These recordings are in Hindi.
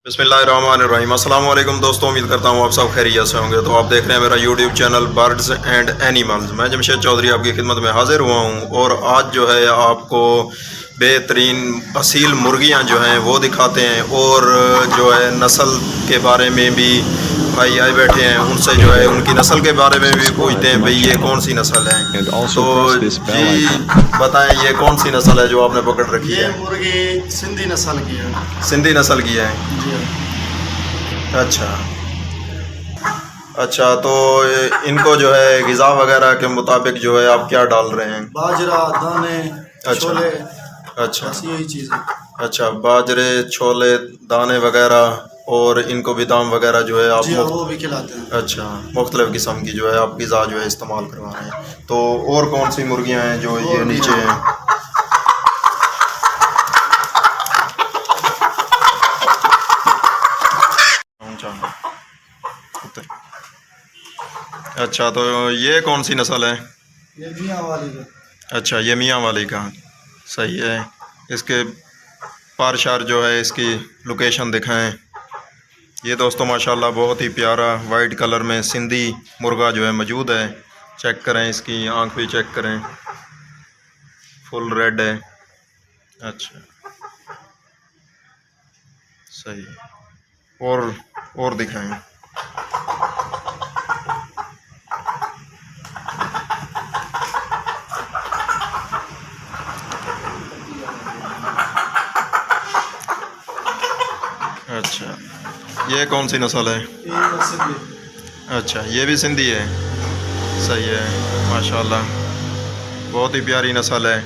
बिस्मिल्लाहिर्रहमानिर्रहीम। अस्सलाम वालेकुम दोस्तों, उम्मीद करता हूँ आप सब खैरियत से होंगे। तो आप देख रहे हैं मेरा YouTube channel birds and animals. मैं जमशेद चौधरी आपकी खिदमत में हाजिर हुआ हूँ और आज जो है आपको बेहतरीन असील मुर्गियाँ जो हैं वो दिखाते हैं और जो है नस्ल के बारे में भी भाई आए बैठे हैं, उनसे जो है उनकी नस्ल के बारे में भी पूछते हैं भाई ये कौन सी नस्ल है। तो जी बताएं ये कौन सी नस्ल है जो आपने पकड़ रखी ये है? मुर्गी सिंधी नस्ल की है। सिंधी नस्ल की है। जी अच्छा अच्छा, तो इनको जो है ग़िज़ा वगैरह के मुताबिक जो है आप क्या डाल रहे हैं? बाजरा, दाने, अच्छा छोले, अच्छा बस यही चीज़ है। अच्छा, बाजरे, छोले, दाने वगैरह और इनको बादाम वगैरह जो है आप जी हाँ, वो भी खिलाते हैं। अच्छा, मुख्तलिफ़ किस्म की जो है आप ग़िज़ा जो है इस्तेमाल करवा रहे हैं। तो और कौन सी मुर्गियाँ हैं जो ये और भी नीचे हैं? अच्छा, तो ये कौन सी नस्ल है? ये मियाँ वाली का। अच्छा, ये मियाँ वाली का सही है। इसके पार शार जो है इसकी लोकेशन दिखाएं। ये दोस्तों माशाल्लाह बहुत ही प्यारा वाइट कलर में सिंधी मुर्गा जो है मौजूद है। चेक करें, इसकी आंख भी चेक करें, फुल रेड है। अच्छा सही, और दिखाएं। अच्छा, ये कौन सी नस्ल है? ये सिंधी। अच्छा, ये भी सिंधी है। सही है माशाल्लाह, बहुत ही प्यारी नस्ल है।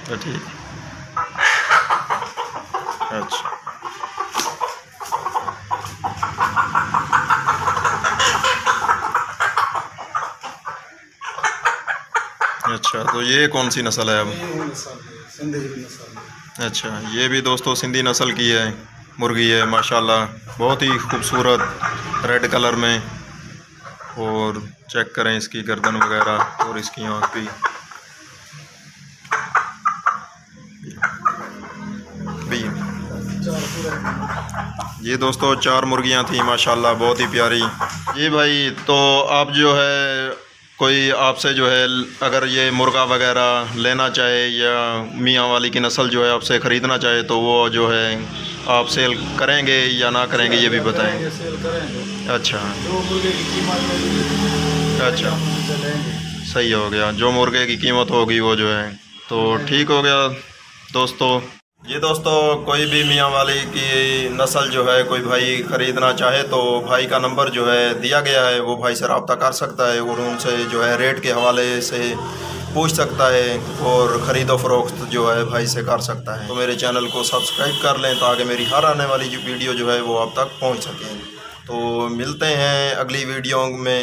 तो ठीक, अच्छा अच्छा, तो ये कौन सी नस्ल है अब? ये नस्ल है, सिंधी की नस्ल है। अच्छा, ये भी दोस्तों सिंधी नस्ल की है मुर्गी है माशाल्लाह, बहुत ही खूबसूरत रेड कलर में। और चेक करें इसकी गर्दन वगैरह और इसकी आँख भी। ये दोस्तों 4 मुर्गियाँ थी माशाल्लाह, बहुत ही प्यारी। जी भाई, तो आप जो है कोई आपसे जो है अगर ये मुर्गा वगैरह लेना चाहे या मियाँ वाली की नस्ल जो है आपसे ख़रीदना चाहे तो वो जो है आप सेल करेंगे या ना करेंगे ये भी बताएं। करेंगे, सेल करेंगे। अच्छा जो मुर्गे की कीमत अच्छा, लेंगे। सही हो गया, जो मुर्गे की कीमत होगी वो जो है तो ठीक हो गया दोस्तों। ये दोस्तों कोई भी मियाँ वाली की नस्ल जो है कोई भाई ख़रीदना चाहे तो भाई का नंबर जो है दिया गया है, वो भाई से रब्ता कर सकता है और उनसे जो है रेट के हवाले से पूछ सकता है और ख़रीदो फ़रोख्त जो है भाई से कर सकता है। तो मेरे चैनल को सब्सक्राइब कर लें ताकि मेरी हर आने वाली जो वीडियो जो है वो आप तक पहुँच सके। तो मिलते हैं अगली वीडियो में।